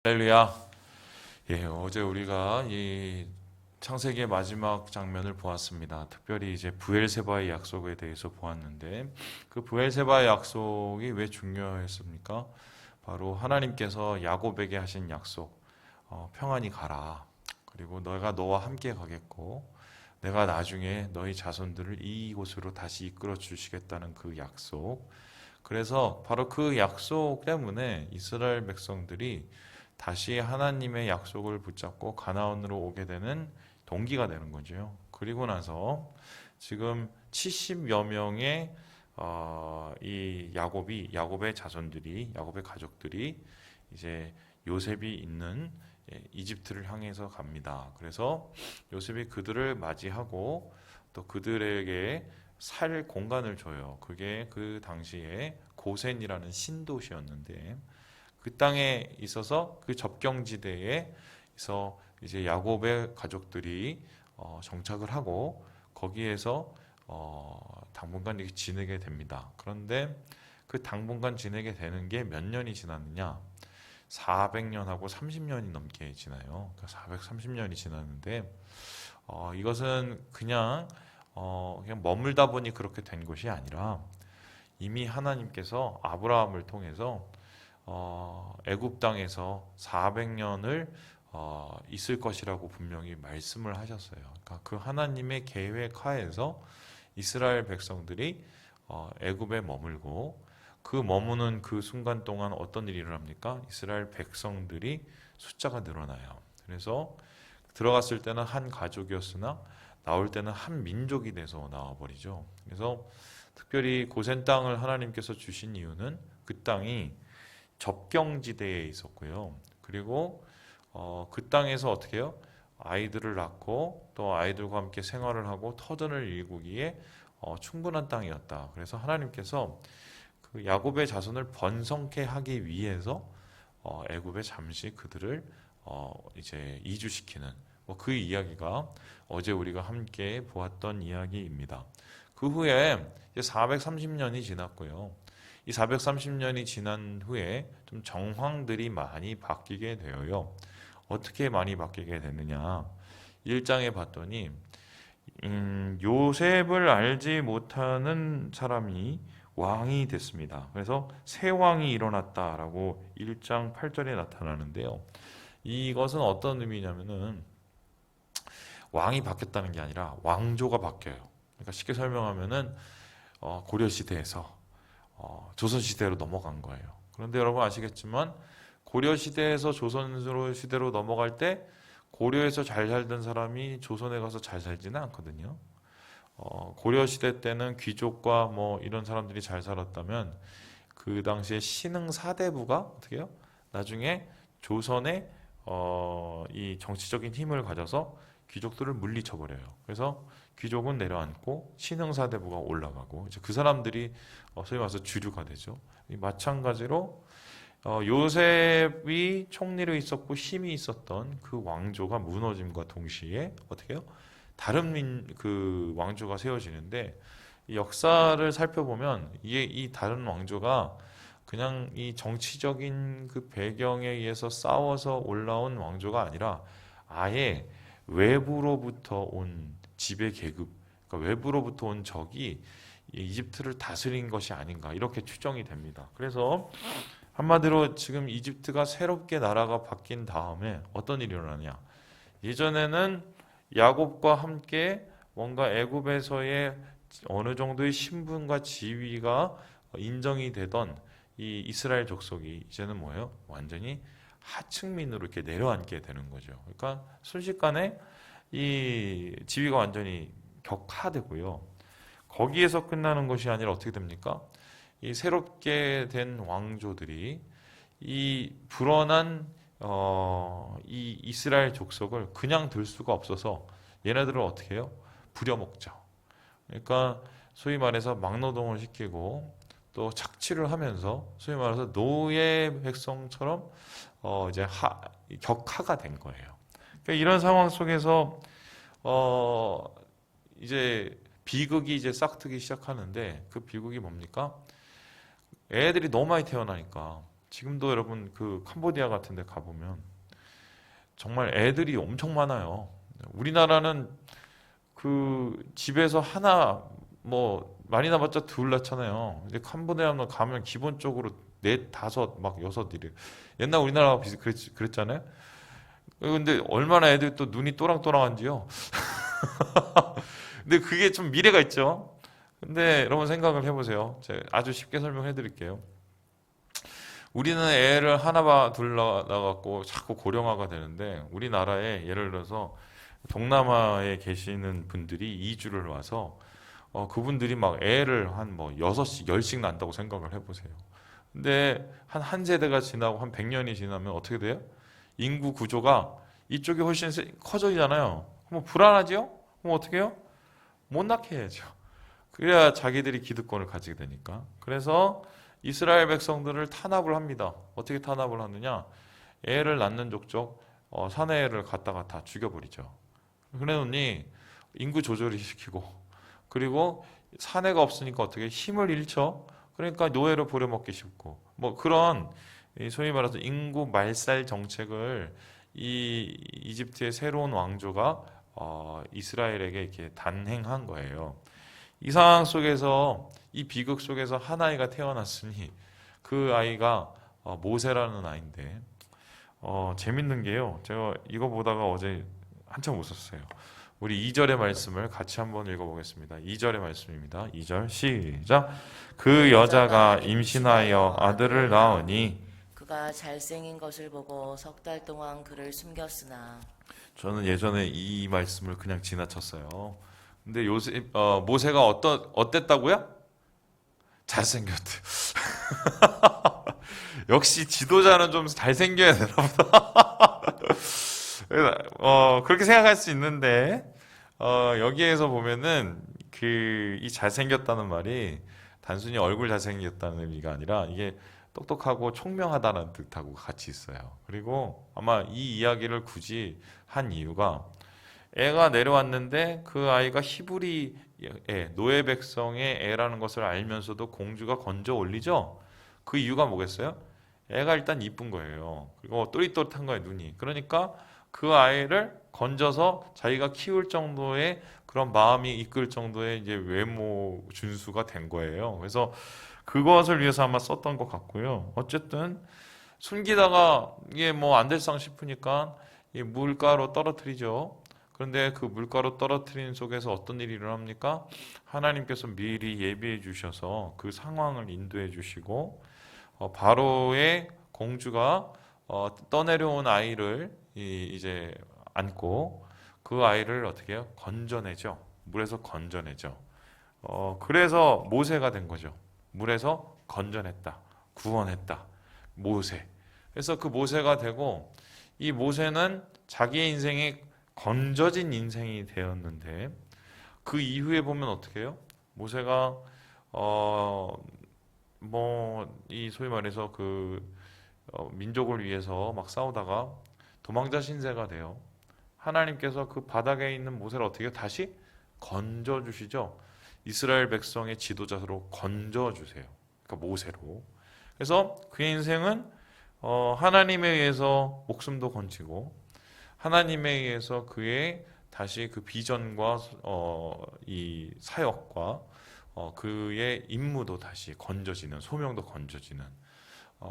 할렐루야. 예, 어제 우리가 이 창세기의 마지막 장면을 보았습니다. 특별히 이제 부엘세바의 약속에 대해서 보았는데 그 부엘세바의 약속이 왜 중요했습니까? 바로 하나님께서 야곱에게 하신 약속, 평안히 가라. 그리고 내가 너와 함께 가겠고 내가 나중에 너희 자손들을 이곳으로 다시 이끌어 주시겠다는 그 약속. 그래서 바로 그 약속 때문에 이스라엘 백성들이 다시 하나님의 약속을 붙잡고 가나안으로 오게 되는 동기가 되는 거죠. 그리고 나서 지금 70여 명의 이 야곱의 자손들이, 야곱의 가족들이 이제 요셉이 있는 이집트를 향해서 갑니다. 그래서 요셉이 그들을 맞이하고 또 그들에게 살 공간을 줘요. 그게 그 당시에 고센이라는 신도시였는데 그 땅에 있어서 그 접경지대에서 이제 야곱의 가족들이 정착을 하고 거기에서 당분간 이렇게 지내게 됩니다. 그런데 그 당분간 지내게 되는 게 몇 년이 지났느냐? 400년하고 30년이 넘게 지나요. 그러니까 430년이 지났는데 이것은 그냥 머물다 보니 그렇게 된 것이 아니라 이미 하나님께서 아브라함을 통해서 애굽 땅에서 400년을 있을 것이라고 분명히 말씀을 하셨어요. 그러니까 그 하나님의 계획 하에서 이스라엘 백성들이 애굽에 머물고 그 머무는 그 순간 동안 어떤 일이 일어납니까? 이스라엘 백성들이 숫자가 늘어나요. 그래서 들어갔을 때는 한 가족이었으나 나올 때는 한 민족이 돼서 나와버리죠. 그래서 특별히 고센 땅을 하나님께서 주신 이유는 그 땅이 접경지대에 있었고요. 그리고 그 땅에서 어떻게 해요? 아이들을 낳고 또 아이들과 함께 생활을 하고 터전을 일구기에 충분한 땅이었다. 그래서 하나님께서 그 야곱의 자손을 번성케 하기 위해서 애굽에 잠시 그들을 이제 이주시키는 그 이야기가 어제 우리가 함께 보았던 이야기입니다. 그 후에 이제 430년이 지났고요. 이 430년이 지난 후에 좀 정황들이 많이 바뀌게 되어요. 어떻게 많이 바뀌게 됐느냐? 1장에 봤더니 요셉을 알지 못하는 사람이 왕이 됐습니다. 그래서 새 왕이 일어났다라고 1장 8절에 나타나는데요. 이것은 어떤 의미냐면은 왕이 바뀌었다는 게 아니라 왕조가 바뀌어요. 그러니까 쉽게 설명하면은 고려 시대에서 조선 시대로 넘어간 거예요. 그런데 여러분 아시겠지만 고려 시대에서 조선 시대로 넘어갈 때 고려에서 잘 살던 사람이 조선에 가서 잘 살지는 않거든요. 고려 시대 때는 귀족과 뭐 이런 사람들이 잘 살았다면 그 당시에 신흥 사대부가 어떻게 해요? 나중에 조선의 이 정치적인 힘을 가져서 귀족들을 물리쳐버려요. 그래서 귀족은 내려앉고 신흥 사대부가 올라가고 이제 그 사람들이 소위 말해서 주류가 되죠. 마찬가지로 요셉이 총리로 있었고 힘이 있었던 그 왕조가 무너짐과 동시에 어떻게 해요? 다른 그 왕조가 세워지는데 이 역사를 살펴보면 이 다른 왕조가 그냥 이 정치적인 그 배경에 의해서 싸워서 올라온 왕조가 아니라 아예 외부로부터 온 지배 계급, 그러니까 외부로부터 온 적이 이집트를 다스린 것이 아닌가 이렇게 추정이 됩니다. 그래서 한마디로 지금 이집트가 새롭게 나라가 바뀐 다음에 어떤 일이 일어나냐? 예전에는 야곱과 함께 뭔가 애굽에서의 어느 정도의 신분과 지위가 인정이 되던 이 이스라엘 족속이 이제는 뭐예요? 완전히 하층민으로 이렇게 내려앉게 되는 거죠. 그러니까 순식간에 이 지위가 완전히 격하되고요. 거기에서 끝나는 것이 아니라 어떻게 됩니까? 이 새롭게 된 왕조들이 이 불어난 이 이스라엘 족속을 그냥 들 수가 없어서 얘네들을 어떻게 해요? 부려먹죠. 그러니까 소위 말해서 막노동을 시키고 또 착취를 하면서 소위 말해서 노예 백성처럼 이제 격하가 된 거예요. 그러니까 이런 상황 속에서 이제 비극이 이제 싹트기 시작하는데 그 비극이 뭡니까? 애들이 너무 많이 태어나니까 지금도 여러분 그 캄보디아 같은 데 가보면 정말 애들이 엄청 많아요. 우리나라는 그 집에서 하나 뭐 많이 나봤자 둘 낳잖아요. 근데 캄보디아는 가면 기본적으로 넷, 다섯, 막 여섯 이래. 옛날 우리나라가 그랬잖아요. 근데 얼마나 애들 또 눈이 또랑또랑한지요. 근데 그게 좀 미래가 있죠. 근데 여러분 생각을 해보세요. 제가 아주 쉽게 설명해 드릴게요. 우리는 애를 하나 둘 낳아갖고 자꾸 고령화가 되는데 우리나라에 예를 들어서 동남아에 계시는 분들이 이주를 와서 그분들이 막 애를 한 뭐 6씩, 10씩 낳는다고 생각을 해보세요. 근데 한 세대가 지나고 한 100년이 지나면 어떻게 돼요? 인구 구조가 이쪽이 훨씬 커져잖아요. 그럼 불안하지요? 그럼 어떻게 해요? 못 낳게 해야죠. 그래야 자기들이 기득권을 가지게 되니까. 그래서 이스라엘 백성들을 탄압을 합니다. 어떻게 탄압을 하느냐? 애를 낳는 족족 사내를 갖다가 다 죽여버리죠. 그러니 인구 조절을 시키고 그리고 사내가 없으니까 어떻게 힘을 잃죠. 그러니까 노예로 부려먹기 쉽고 뭐 그런 소위 말해서 인구 말살 정책을 이 이집트의 새로운 왕조가 이스라엘에게 이렇게 단행한 거예요. 이 상황 속에서 이 비극 속에서 한 아이가 태어났으니 그 아이가 모세라는 아이인데 재밌는 게요. 제가 이거 보다가 어제 한참 웃었어요. 우리 2절의 말씀을 같이 한번 읽어보겠습니다. 2절의 말씀입니다. 2절 시작. 그 여자가 임신하여 아들을 낳으니 그가 잘생긴 것을 보고 3달 동안 그를 숨겼으나 저는 예전에 이 말씀을 그냥 지나쳤어요. 근데 모세가 어땠다고요? 잘생겼대. 역시 지도자는 좀 잘생겨야 되나 보다. 그렇게 생각할 수 있는데, 여기에서 보면은, 이 잘생겼다는 말이 단순히 얼굴 잘생겼다는 의미가 아니라, 이게 똑똑하고 총명하다는 뜻하고 같이 있어요. 그리고 아마 이 이야기를 굳이 한 이유가, 애가 내려왔는데 그 아이가 히브리 애, 노예 백성의 애라는 것을 알면서도 공주가 건져 올리죠? 그 이유가 뭐겠어요? 애가 일단 이쁜 거예요. 그리고 또릿또릿한 거예요, 눈이. 그러니까 그 아이를 건져서 자기가 키울 정도의 그런 마음이 이끌 정도의 이제 외모 준수가 된 거예요. 그래서 그것을 위해서 아마 썼던 것 같고요. 어쨌든 숨기다가 이게 뭐 안 될상 싶으니까 이 물가로 떨어뜨리죠. 그런데 그 물가로 떨어뜨린 속에서 어떤 일이 일어납니까? 하나님께서 미리 예비해 주셔서 그 상황을 인도해 주시고 바로의 공주가 떠내려온 아이를 이제 안고 그 아이를 어떻게 해요? 건져내죠. 물에서 건져내죠. 그래서 모세가 된 거죠. 물에서 건져냈다. 구원했다. 모세. 그래서 그 모세가 되고 이 모세는 자기의 인생이 건져진 인생이 되었는데 그 이후에 보면 어떻게 해요? 모세가 뭐 이 소위 말해서 민족을 위해서 막 싸우다가 도망자 신세가 돼요. 하나님께서 그 바닥에 있는 모세를 어떻게 해요? 다시 건져 주시죠. 이스라엘 백성의 지도자로 건져 주세요. 그러니까 모세로. 그래서 그의 인생은 하나님에 의해서 목숨도 건지고 하나님에 의해서 그의 다시 그 비전과 이 사역과 그의 임무도 다시 건져지는 소명도 건져지는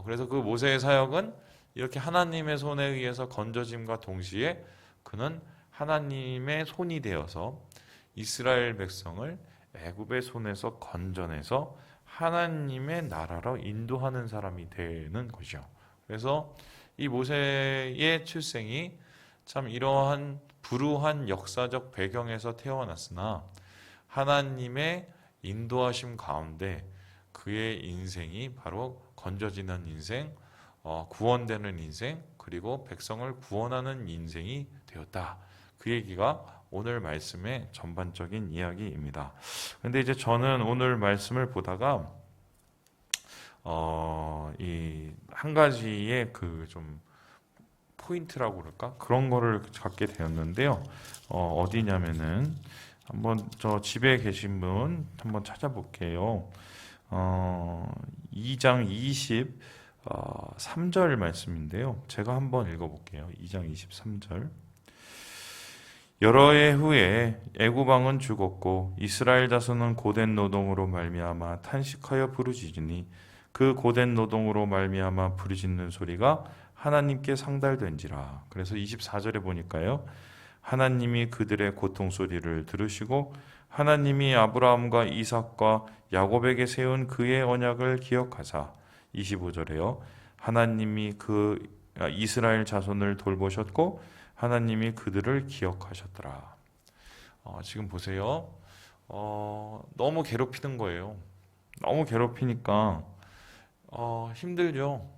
그래서 그 모세의 사역은 이렇게 하나님의 손에 의해서 건져짐과 동시에 그는 하나님의 손이 되어서 이스라엘 백성을 애굽의 손에서 건져내서 하나님의 나라로 인도하는 사람이 되는 것이죠. 그래서 이 모세의 출생이 참 이러한 불우한 역사적 배경에서 태어났으나 하나님의 인도하심 가운데 그의 인생이 바로 건져지는 인생, 구원되는 인생, 그리고 백성을 구원하는 인생이 되었다. 그 얘기가 오늘 말씀의 전반적인 이야기입니다. 근데 이제 저는 오늘 말씀을 보다가 이 한 가지의 그 좀 포인트라고 그럴까? 그런 거를 갖게 되었는데요. 어디냐면은 한번 저 집에 계신 분 한번 찾아볼게요. 2장 3절 말씀인데요. 제가 한번 읽어볼게요. 2장 23절. 여러 해 후에 애굽 왕은 죽었고 이스라엘 자손은 고된 노동으로 말미암아 탄식하여 부르짖으니 그 고된 노동으로 말미암아 부르짖는 소리가 하나님께 상달된지라. 그래서 24절에 보니까요. 하나님이 그들의 고통 소리를 들으시고 하나님이 아브라함과 이삭과 야곱에게 세운 그의 언약을 기억하사 25절에요. 하나님이 이스라엘 자손을 돌보셨고 하나님이 그들을 기억하셨더라. 지금 보세요. 너무 괴롭히는 거예요. 너무 괴롭히니까 힘들죠.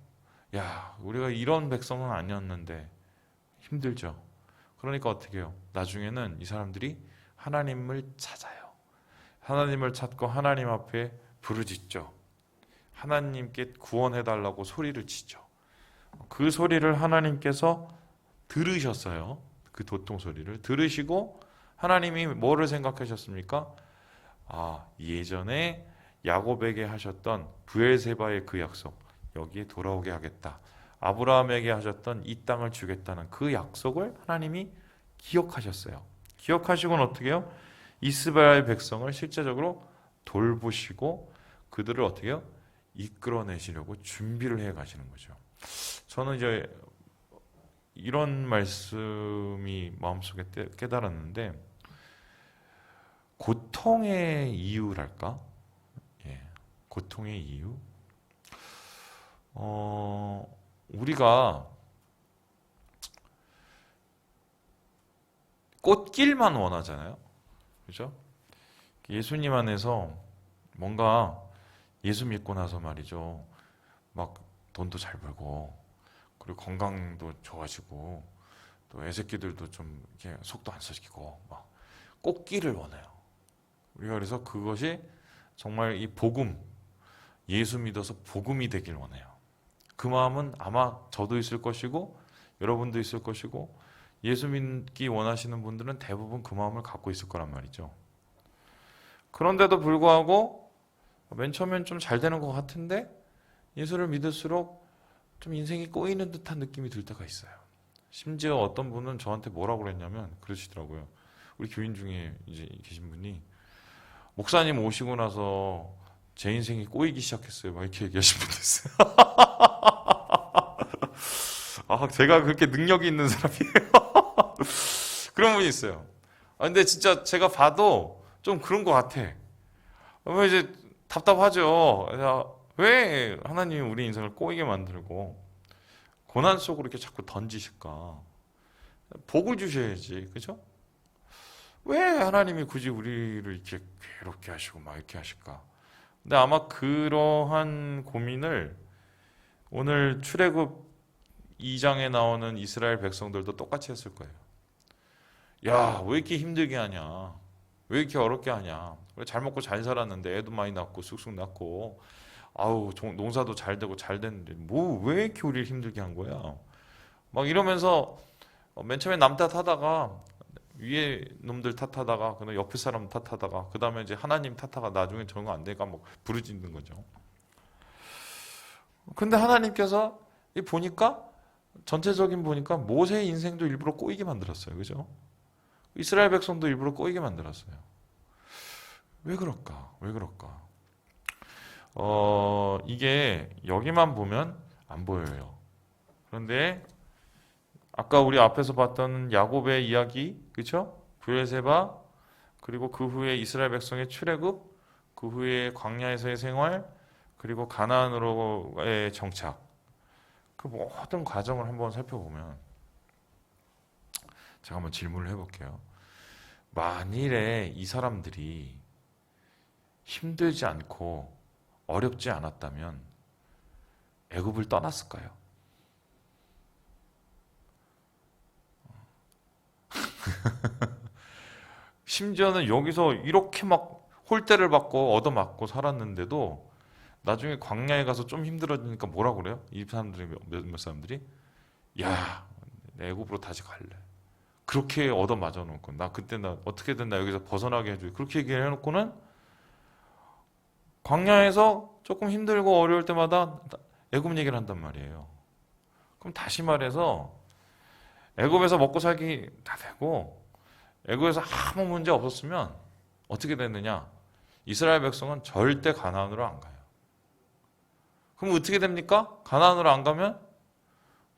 야, 우리가 이런 백성은 아니었는데 힘들죠. 그러니까 어떻게 해요? 나중에는 이 사람들이 하나님을 찾아요. 하나님을 찾고 하나님 앞에 부르짖죠. 하나님께 구원해달라고 소리를 치죠. 그 소리를 하나님께서 들으셨어요. 그 도통 소리를 들으시고 하나님이 뭐를 생각하셨습니까? 예전에 야곱에게 하셨던 브엘세바의 그 약속, 여기에 돌아오게 하겠다. 아브라함에게 하셨던 이 땅을 주겠다는 그 약속을 하나님이 기억하셨어요. 기억하시고는 어떻게 해요? 이스라엘 백성을 실제적으로 돌보시고 그들을 어떻게 해요? 이끌어내시려고 준비를 해 가시는 거죠. 저는 이제 이런 말씀이 마음속에 깨달았는데 고통의 이유랄까? 고통의 이유? 우리가 꽃길만 원하잖아요. 그죠? 예수님 안에서 뭔가 예수 믿고 나서 말이죠. 막 돈도 잘 벌고 그리고 건강도 좋아지고 또 애새끼들도 좀 이렇게 속도 안 썩이고 막 꽃길을 원해요. 우리가 그래서 그것이 정말 이 복음, 예수 믿어서 복음이 되길 원해요. 그 마음은 아마 저도 있을 것이고 여러분도 있을 것이고 예수 믿기 원하시는 분들은 대부분 그 마음을 갖고 있을 거란 말이죠. 그런데도 불구하고 맨 처음엔 좀 잘 되는 것 같은데 예수를 믿을수록 좀 인생이 꼬이는 듯한 느낌이 들 때가 있어요. 심지어 어떤 분은 저한테 뭐라고 그랬냐면 그러시더라고요. 우리 교인 중에 이제 계신 분이 목사님 오시고 나서 제 인생이 꼬이기 시작했어요. 막 이렇게 얘기하신 분도 있어요. 제가 그렇게 능력이 있는 사람이에요. 그런 분이 있어요. 근데 진짜 제가 봐도 좀 그런 것 같아. 이제 답답하죠. 왜 하나님이 우리 인생을 꼬이게 만들고 고난 속으로 이렇게 자꾸 던지실까? 복을 주셔야지, 그죠? 왜 하나님이 굳이 우리를 이렇게 괴롭게 하시고 막 이렇게 하실까? 근데 아마 그러한 고민을 오늘 출애굽 2장에 나오는 이스라엘 백성들도 똑같이 했을 거예요. 야, 왜 이렇게 힘들게 하냐? 왜 이렇게 어렵게 하냐? 왜 잘 먹고 잘 살았는데 애도 많이 낳고 쑥쑥 낳고 농사도 잘 되고 잘 됐는데 뭐 왜 이렇게 우리를 힘들게 한 거야? 막 이러면서 맨 처음에 남 탓하다가 위에 놈들 탓하다가 그다음 옆에 사람 탓하다가 그 다음에 이제 하나님 탓하다가 나중에 저런 거 안 되니까 뭐 부르짖는 거죠. 근데 하나님께서 보니까 전체적인 보니까 모세의 인생도 일부러 꼬이게 만들었어요. 그죠? 이스라엘 백성도 일부러 꼬이게 만들었어요. 왜 그럴까? 왜 그럴까? 이게 여기만 보면 안 보여요. 그런데 아까 우리 앞에서 봤던 야곱의 이야기, 그렇죠? 브엘세바, 그리고 그 후에 이스라엘 백성의 출애굽, 그 후에 광야에서의 생활, 그리고 가나안으로의 정착. 그 모든 과정을 한번 살펴보면 제가 한번 질문을 해볼게요. 만일에 이 사람들이 힘들지 않고 어렵지 않았다면 애굽을 떠났을까요? 심지어는 여기서 이렇게 막 홀대를 받고 얻어맞고 살았는데도 나중에 광야에 가서 좀 힘들어지니까 뭐라 그래요? 이 사람들이 몇 사람들이 야, 내 애굽으로 다시 갈래. 그렇게 얻어맞아 놓고 나 어떻게든 나 여기서 벗어나게 해줘. 그렇게 얘기를 해놓고는 광야에서 조금 힘들고 어려울 때마다 애굽 얘기를 한단 말이에요. 그럼 다시 말해서 애굽에서 먹고 살기 다 되고 애굽에서 아무 문제 없었으면 어떻게 됐느냐? 이스라엘 백성은 절대 가나안으로 안 가요. 그럼 어떻게 됩니까? 가나안으로 안 가면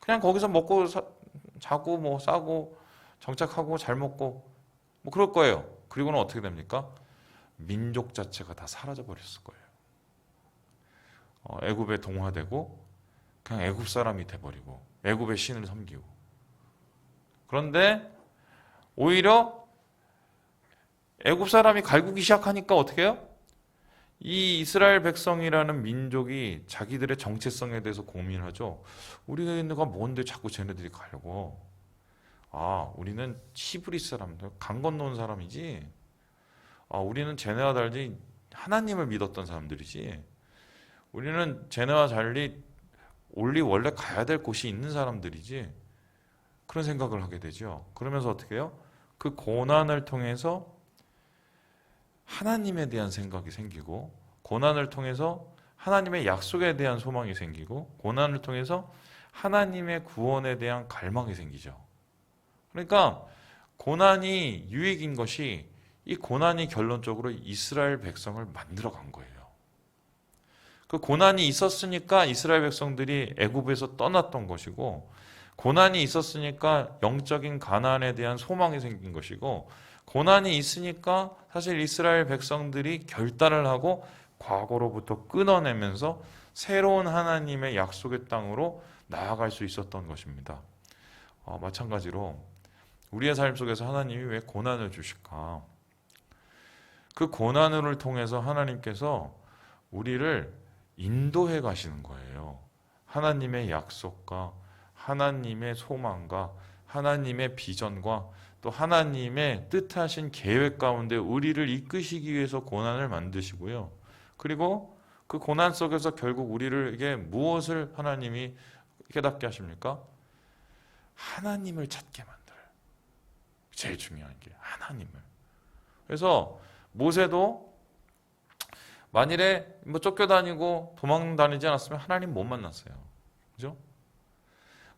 그냥 거기서 먹고 자고 뭐 싸고 정착하고 잘 먹고 뭐 그럴 거예요. 그리고는 어떻게 됩니까? 민족 자체가 다 사라져 버렸을 거예요. 애굽에 동화되고 그냥 애굽 사람이 돼버리고 애굽의 신을 섬기고. 그런데 오히려 애굽 사람이 갈구기 시작하니까 어떻게 해요? 이 이스라엘 백성이라는 민족이 자기들의 정체성에 대해서 고민하죠. 우리가 뭔데 자꾸 쟤네들이 가려고. 아, 우리는 히브리 사람들, 강 건너온 사람이지. 아, 우리는 쟤네와 달리 하나님을 믿었던 사람들이지. 우리는 쟤네와 달리 원래 가야 될 곳이 있는 사람들이지. 그런 생각을 하게 되죠. 그러면서 어떻게 해요? 그 고난을 통해서 하나님에 대한 생각이 생기고, 고난을 통해서 하나님의 약속에 대한 소망이 생기고, 고난을 통해서 하나님의 구원에 대한 갈망이 생기죠. 그러니까 고난이 유익인 것이, 이 고난이 결론적으로 이스라엘 백성을 만들어 간 거예요. 그 고난이 있었으니까 이스라엘 백성들이 애굽에서 떠났던 것이고, 고난이 있었으니까 영적인 가나안에 대한 소망이 생긴 것이고, 고난이 있으니까 사실 이스라엘 백성들이 결단을 하고 과거로부터 끊어내면서 새로운 하나님의 약속의 땅으로 나아갈 수 있었던 것입니다. 마찬가지로 우리의 삶 속에서 하나님이 왜 고난을 주실까? 그 고난을 통해서 하나님께서 우리를 인도해 가시는 거예요. 하나님의 약속과 하나님의 소망과 하나님의 비전과 또 하나님의 뜻하신 계획 가운데 우리를 이끄시기 위해서 고난을 만드시고요. 그리고 그 고난 속에서 결국 우리에게 무엇을 하나님이 깨닫게 하십니까? 하나님을 찾게 만들어요. 제일 중요한 게 하나님을. 그래서 모세도 만일에 뭐 쫓겨다니고 도망 다니지 않았으면 하나님 못 만났어요. 그죠?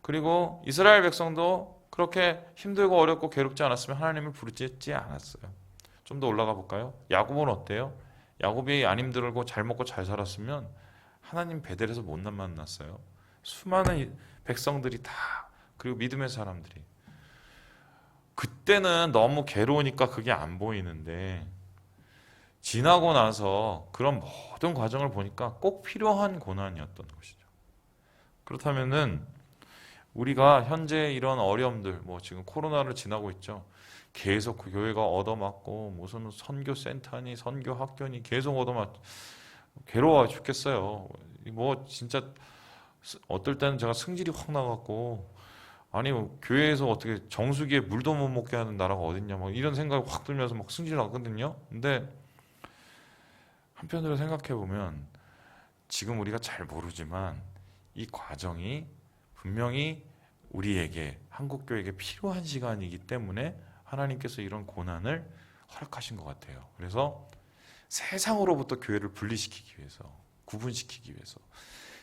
그리고 이스라엘 백성도 그렇게 힘들고 어렵고 괴롭지 않았으면 하나님을 부르짖지 않았어요. 좀 더 올라가 볼까요? 야곱은 어때요? 야곱이 안 힘들고 잘 먹고 잘 살았으면 하나님 베델에서 못 만났어요. 수많은 백성들이 다, 그리고 믿음의 사람들이. 그때는 너무 괴로우니까 그게 안 보이는데 지나고 나서 그런 모든 과정을 보니까 꼭 필요한 고난이었던 것이죠. 그렇다면은 우리가 현재 이런 어려움들, 뭐 지금 코로나를 지나고 있죠. 계속 그 교회가 얻어맞고 무슨 선교 센터니 선교 학교니 계속 얻어맞, 괴로워 죽겠어요. 뭐 진짜 어떨 때는 제가 승질이 확 나갖고, 아니 뭐 교회에서 어떻게 정수기에 물도 못 먹게 하는 나라가 어딨냐 막 이런 생각이 확 들면서 막 승질 나거든요. 근데 한편으로 생각해 보면 지금 우리가 잘 모르지만 이 과정이 분명히 우리에게, 한국교회에게 필요한 시간이기 때문에 하나님께서 이런 고난을 허락하신 것 같아요. 그래서 세상으로부터 교회를 분리시키기 위해서, 구분시키기 위해서,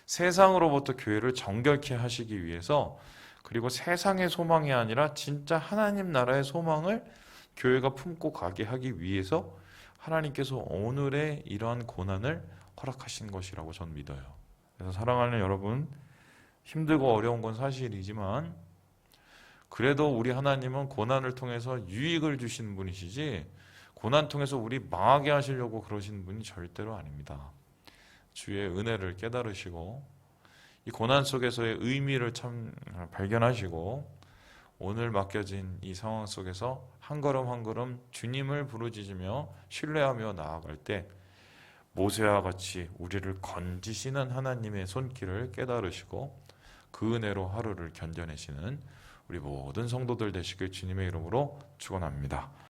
세상으로부터 교회를 정결케 하시기 위해서, 그리고 세상의 소망이 아니라 진짜 하나님 나라의 소망을 교회가 품고 가게 하기 위해서 하나님께서 오늘의 이러한 고난을 허락하신 것이라고 저는 믿어요. 그래서 사랑하는 여러분, 힘들고 어려운 건 사실이지만 그래도 우리 하나님은 고난을 통해서 유익을 주시는 분이시지 고난 통해서 우리 망하게 하시려고 그러시는 분이 절대로 아닙니다. 주의 은혜를 깨달으시고 이 고난 속에서의 의미를 참 발견하시고 오늘 맡겨진 이 상황 속에서 한 걸음 한 걸음 주님을 부르짖으며 신뢰하며 나아갈 때 모세와 같이 우리를 건지시는 하나님의 손길을 깨달으시고 그 은혜로 하루를 견뎌내시는 우리 모든 성도들 되시길 주님의 이름으로 축원합니다.